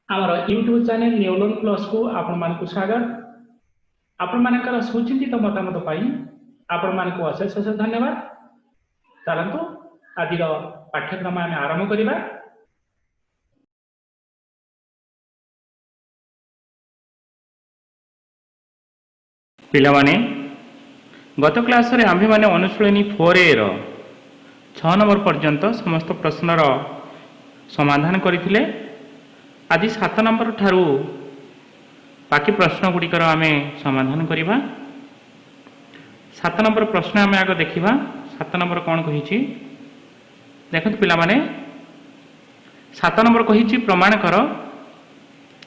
आमर YouTube channel न्यूलोन plus को आपण मानक स्वागत। आपण मानकर सुचिंतित मतामत पाई आपण मानक अशेष अशेष धन्यवाद। चलतु आज पाठ्यक्रम आम आरंभ करवा। पिलामाने गत क्लास रे आम्भे माने अनुशीलनी 4A रो 6 नंबर पर्यंत समस्त प्रश्नर समाधान करथिले। आज 7 नंबर ठारू बाकी प्रश्न गुड़िकर आम समाधान करवा। 7 नंबर प्रश्न आम आग देखा। 7 नंबर कौन कही देखो पिलामाने 7 नंबर कही प्रमाण कर।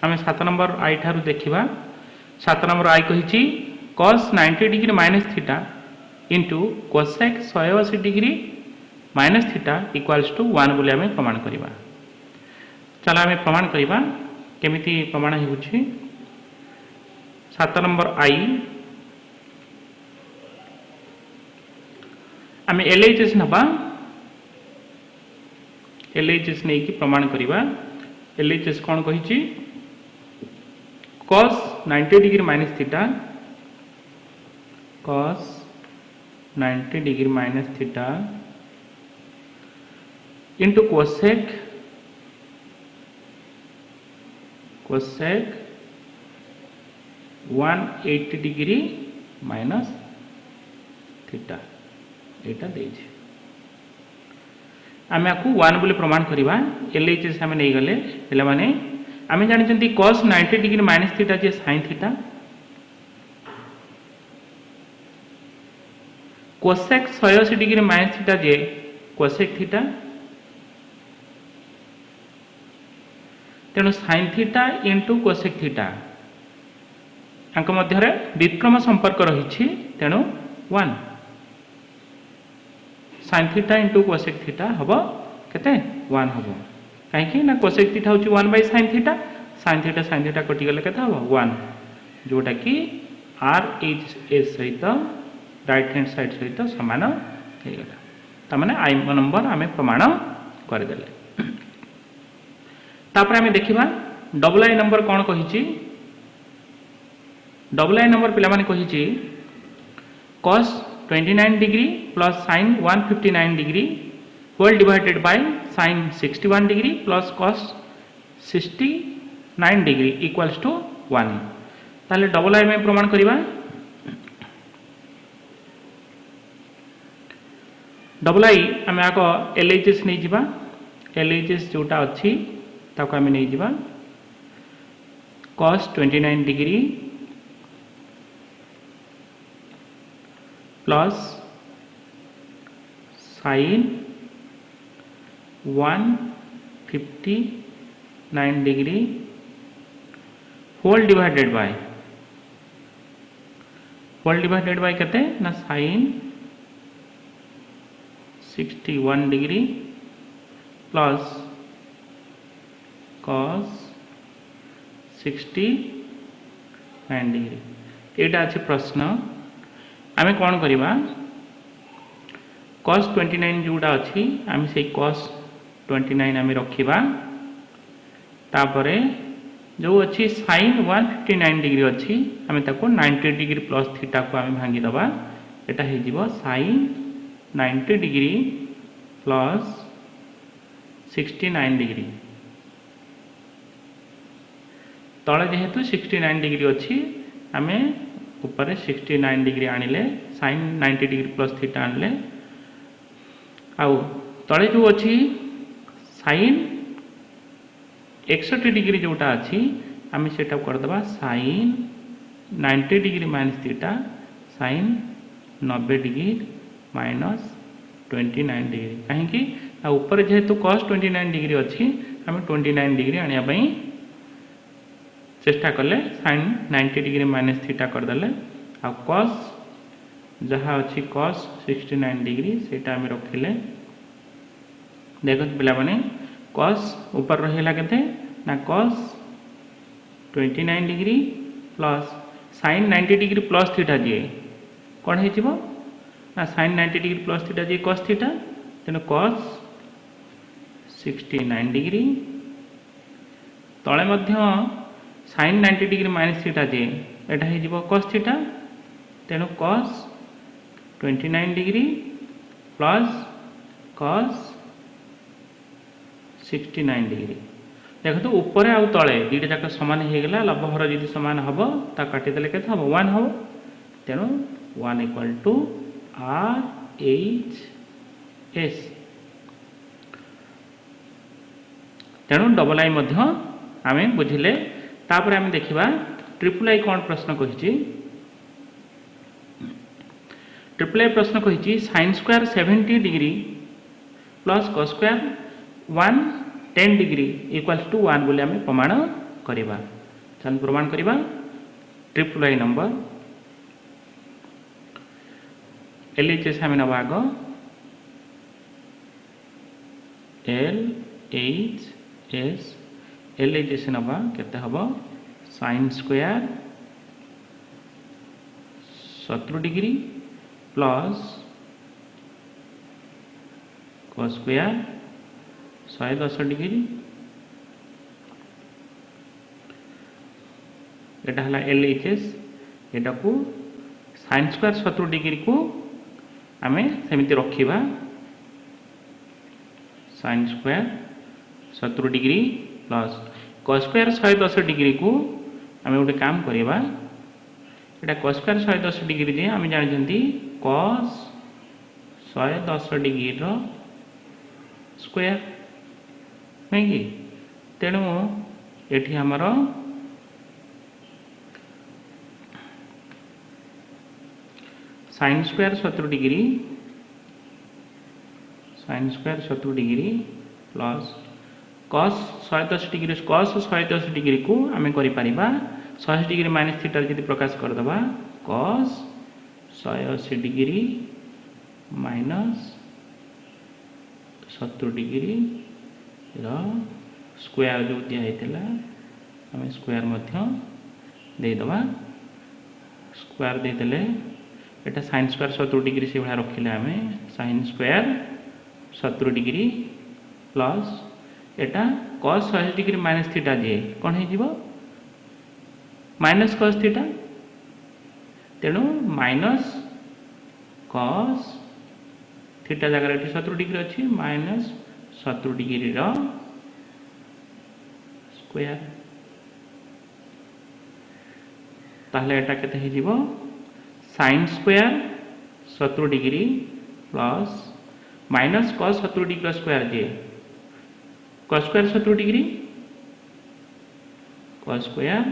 आम 7 नंबर आई ठारू देखा। 7 नंबर आई कही cos 90 degree minus theta into cosec 180 degree minus theta equals to 1 बोली आम प्रमाण करवा। चलो आम प्रमाण करवा केमिति प्रमाण हो। 7 नंबर आई आम LHS नबा। LHS नहीं कि प्रमाण करवा। LHS कौन कही cos 90 degree minus theta cos 90 degree minus theta into cosec 180 degree minus theta एटा देछि। आम आपको 1 बोली प्रमाण करवा। LHS आम नहीं गले पे माने आम जानते cos 90 डिग्री माइनस थीटा जे sin theta cosec 180 degree minus theta जे कोसेक थीटा तेणु sin theta into cosec theta मध्य व्युत्क्रम संपर्क रही तेणु 1 sin theta into cosec theta हम केते 1 हम कहीं कोसेक थीटा हूँ 1 by sin theta sin theta कटिगले केते हम 1 जोटा कि RHS सहित राइट हैंड साइड सहित सामान होगा। तमाने आई नंबर आम प्रमाण करदेले। तापर आम देखा डबल आई नंबर कौन कही। डबल आई नंबर पिला माने कही cos 29 degree plus sin 159 degree whole divided by sin 61 degree plus cos 69 degree equals to 1। ताले डबल आई में प्रमाण करवा। डबल आई आम आग LHS नहीं जावा। LHS जोटा अच्छी ताको आम नहीं जावा cos 29 degree plus sin 159 degree whole divided by केते ना sin 61 degree plus cos 69 degree एटा अच्छे प्रश्न। आम कौन करवा cos 29 जोड़ा अच्छी आम से cos 29 आम रखा। तापरे जो अच्छी sin 159 डिग्री अच्छी आम ताको 90 डिग्री प्लस थीटा को आम भांगीदबा एटा हो sin 90 डिग्री प्लस 69 डिग्री तले जेहेतु 69 डिग्री अच्छी आम ऊपर 69 डिग्री आनिले sin 90 डिग्री प्लस थीटा आनिले आउ तले जो अच्छी sin 61 डिग्री जोटा अच्छी आम सेटा करदबा sin 90 degree minus theta sin 90 degree minus 29 degree कहीं ऊपर जेहेतु cos 29 डिग्री अच्छी आम 29 डिग्री आने चेष्टा कले sin 90 डिग्री माइनस थीटा करदे आ cos जहाँ अच्छी cos 69 डिग्री सेटा आम रखिले। देखो पिला माने cos ऊपर रहा के ना cos 29 degree plus sin 90 degree plus theta जी कौन हो ना sin 90 डिग्री प्लस थीटा जी cos थीटा तेणु cos 69 डिग्री तले मध्य sin 90 डिग्री माइनस थीटा जे एटा हे जीवो cos थीटा तेणु cos 29 degree plus cos 69 degree देखो ऊपर आउ तले दुईटा जाक सामान हो गला लंबहर जदि सामान हम ता काटिदेले के हम 1 हम तेणु 1 equal to R H S तेणु डबल आई मध्य आमे बुझिले तापर आमे देखिबा ट्रिपल आई कौन प्रश्न कहिछि ट्रिपल आई प्रश्न कहिछि sin square 70 degree plus cos square 110 degree equals to 1 बोले आमे प्रमाण करिबा चल प्रमाण करिबा ट्रिपल आई नंबर LHS आमे नबा आगो LHS LHS नबा केते हबो sin square 70 degree plus cos square 110 degree एटा हला LHS एटा को sin स्क्वायर 70 डिग्री को आमे सेमिति रखिबा sin square 70 degree plus cos square 110 degree को आमे उठे काम करिबा एटा cos स्क्वायर 110 डिग्री जे आमे जानि cos 110 डिग्री रो स्क्वायर नहीं कि तेणु एठी हमर sin square 70 degree sin square 70 degree plus cos 110 degree cos 110 degree को आमे करि परिबा 180 डिग्री माइनस थीटा जदि प्रकाश कर दबा cos 180 डिग्री माइनस 70 डिग्री रो स्क्वायर जो दिया हेतला हमें स्क्वायर मध्य दे दबा स्क्वायर दे देले एटा sin स्क्वायर 70 डिग्री से भला रखिले हमें sin square 70 degree plus iota cos 180 degree minus theta जे कोन हे जीवो माइनस cos थीटा तेणु माइनस cos थीटा जगह 70 डिग्री अच्छी माइनस 70 डिग्री रो स्क्वायर ताहले एटा केते हे जीवो sin square 70 degree plus minus cos 70 degree square जे cos square 70 degree cos square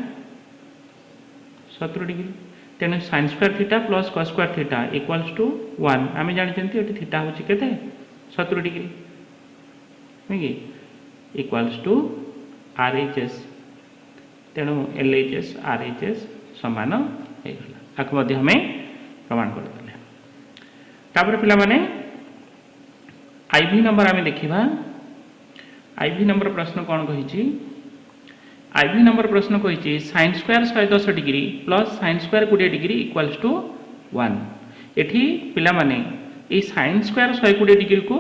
70 degree तेने sin square theta plus cos square theta equals to 1 आमे जानि चंती एटी थीटा होची केते 70 डिग्री नहीं इक्वल्स टू RHS तेणु LHS RHS समान हे गला आक मध्य हमें प्रमाण कर देले तापर पिला माने IV नंबर आमे देखिबा IV नंबर प्रश्न कोन कहिची IV नंबर प्रश्न कहिची sin square 110 degree plus sin square 20 degree equals to 1 एठी पिला माने ए sin स्क्वायर 120 डिग्री को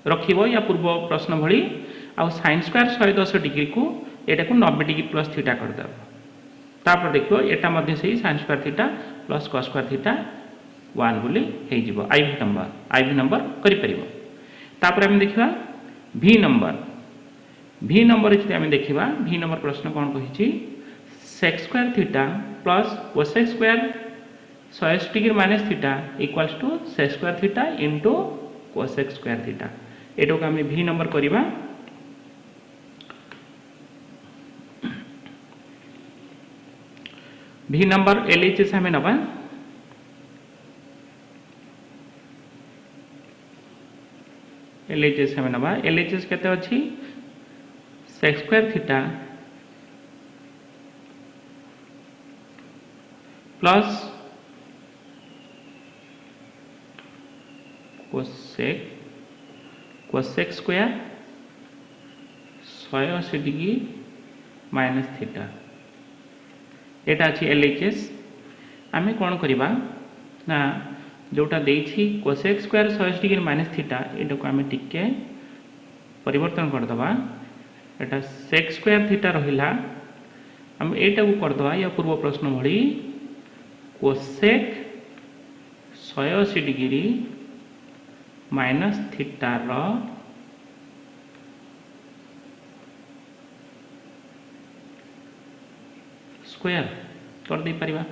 रखिबो या पूर्व प्रश्न भली आ sin स्क्वायर 110 डिग्री को एटा को 90 डिग्री प्लस थीटा कर दब तापर देखियो एटा मध्ये सही sin square theta plus cos square theta 1 बोली हे जिवो IV नंबर करि परिबो तापर हम देखिबा V नंबर जे हम देखिबा V नंबर प्रश्न कोन कहिची sec square theta plus cosec square 180 degree minus theta equals to sec square theta into cosec square theta एटो को हम V नंबर करिबा V नंबर LHS हमें नबा LHS हमें नबा LHS केते अछि sec square theta plus cosec square 180 degree minus theta एटा अछि LHS आमे कोन करिबा ना जोटा देछि cosec square 180 degree minus theta एटा को आमे टिके परिवर्तन कर दबा एटा सेक स्क्वायर थीटा रहिला हम एटा को कर दवा या पूर्व प्रश्न भली cosec 180 degree minus theta rho square कर दे परिबा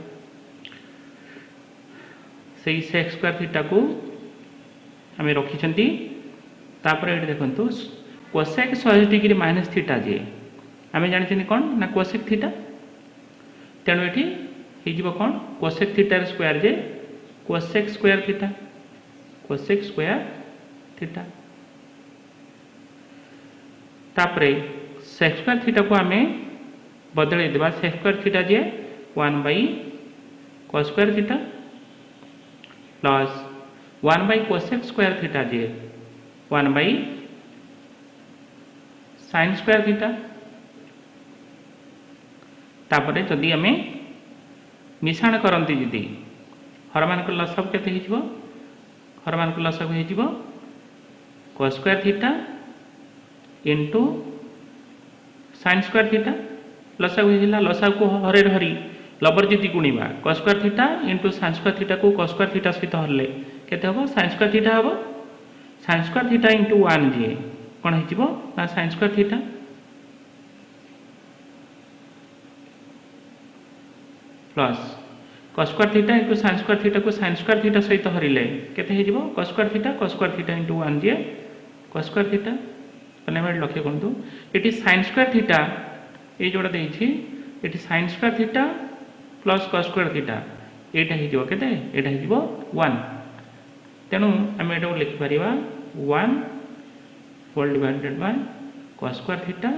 सेक स्क्वायर थीटा को हमें रखी तापर ये देखो कोसेक 180 डिग्री माइनस थीटा जे आम जानते कौन ना कोसेक थीटा तेणु ये कौन कोसेक थीटार स्क्वायर जे कोसेक स्क्वायर थीटा तापर सेक स्क्वायर थीटा को आम बदल देवा सेक स्क्वायर थीटा जे 1 by cos square theta plus 1 by cosec square theta जे 1 बाई साइन स्क्वायर थीटा तापर जदि आम मिश्रण करती जी हर मान लसब के हर मान लसब हो cos square theta into sine square theta लसब लसब को हरे हरी लबर जी गुणा cos square theta into sine square theta को कॉस स्क्वायर थीटा सहित हरले केते हम साइन स्क्वायर थीटा हम साइन स्क्वायर थीटा इंटू 1 जी कौन हो sine square theta plus cos square theta into sine square theta को साइन स्क्वायर थीटा सहित हरिले केते हो कॉस स्क्वायर थीटा इंटू 1 जी कॉस स्क्वायर थीटा पहले लक्ष्य करूँ ये साइन स्क्वायर थीटा ये जोड़ा देती sine square theta plus cos square theta यहाँ हो के 1 तेणु आम यहाँ लिखिपर 1 whole divided by cos square theta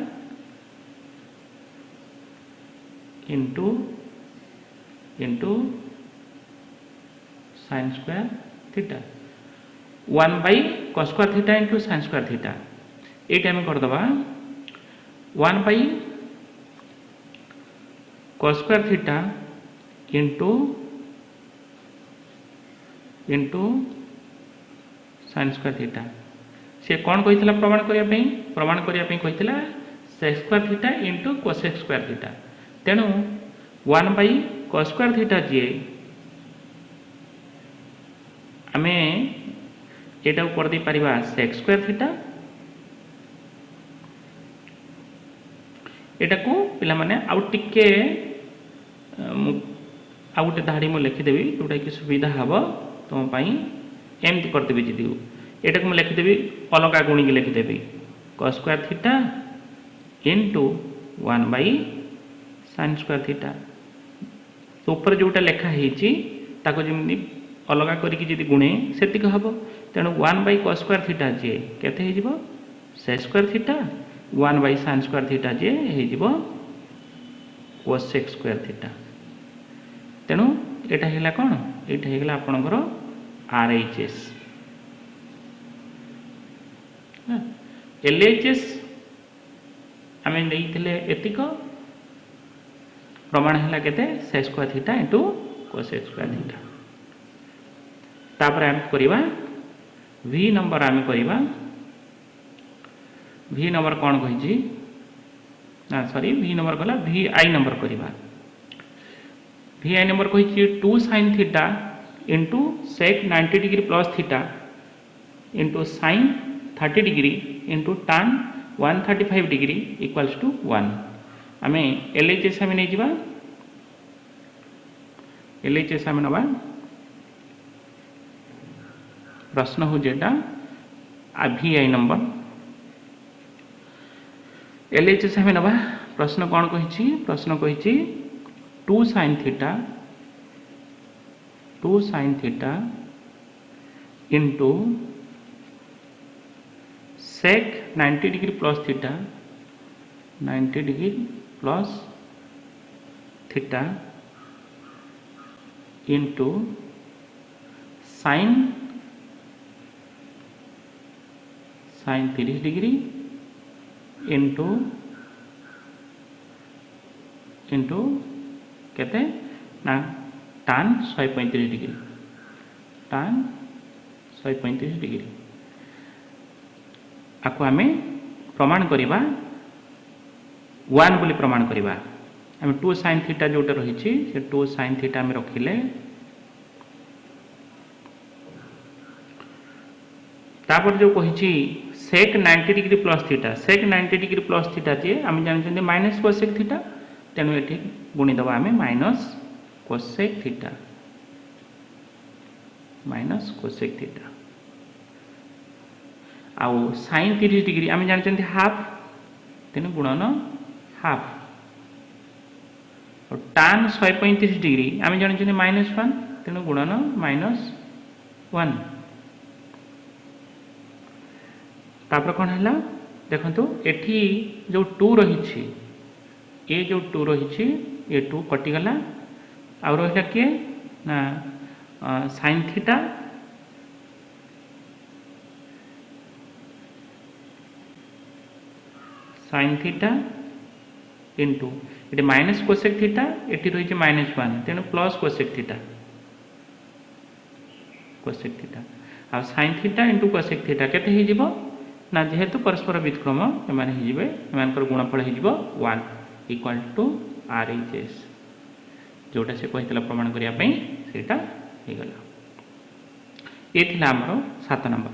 into sine square theta 1 by cos square theta into sine square theta ये आम करदे 1 by cos square theta into sine square theta से कौन कही प्रमाण करने कही sec square theta into cosec square theta तेणु 1 बाई कॉस स्क्वायर थीटा जी आम यहाँ कर दे पारिबा सेक स्क्वायर थीटा यहाँ को पिला माने आउ टिके आउ गोटे धाड़ी मुझे लिखिदेवी जोटा कि सुविधा हम तुम एमती करदेवी जी यहाँ को मुझे लिखिदेवी अलग गुणी लिखिदेवी cos square theta into 1 by sine square theta तो ऊपर जोटा लिखाही जमी अलग करके गुणे से हम तेणु 1 बाई कॉस स्क्वायर थीटा जी केते हो sec square theta 1 by sine square theta जी हो कोसेक स्क्वायर थीटा तेणु यहाँ है कौन यहाँ है आपणकर RHS LHS आम नहीं एतिक प्रमाण है केते sec square theta into cosec square theta तापर आम करवा V नंबर आम करवा V नंबर कौन कही ना सॉरी V नंबर गला VI नंबर करवा VI नंबर कही 2 sine theta into sec 90 degree plus theta into sine 30 degree into tan 135 degree equals to 1 आम LHS आम नहीं जा LHS आम नवा प्रश्न हूँ जेटा VI नंबर LHS आम नवा प्रश्न कौन कही प्रश्न कही 2 sine theta into sec 90 degree plus theta 90 degree plus theta into sine 30 degree into केते ना टान 135 डिग्री टान 135 डिग्री आपको आम प्रमाण करवा वन बोली प्रमाण करवा आम 2 sin थीटा जोटा रही से 2 sin थीटा आम रखिले तापर जो कही sec 90 degree plus theta sec 90 degree plus theta जी आम जानते माइनस कोसेक थीटा तेणु ये गुणीदे आम minus cosec theta minus cosec theta आउ साइन 30 डिग्री आम जानते हाफ तेणु गुणन हाफ और टान 135 डिग्री आम जानते -1 तेणु गुणन -1 तापर कौन है देखो एठी जो 2 रही ये जो 2 रही ये 2 कटिगला आ रहा किए ना sine theta sine theta into ये माइनस कोसेक थीटा ये रही -1 तेणु प्लस कोसेक थीटा आ sine theta into cosec theta केते हो ना जेहेतु परस्पर व्युत्क्रम एम गुणफल हो 1 इक्वल टू RHS जोटा से कहता प्रमाण करने से गला ये आमर 7 नंबर।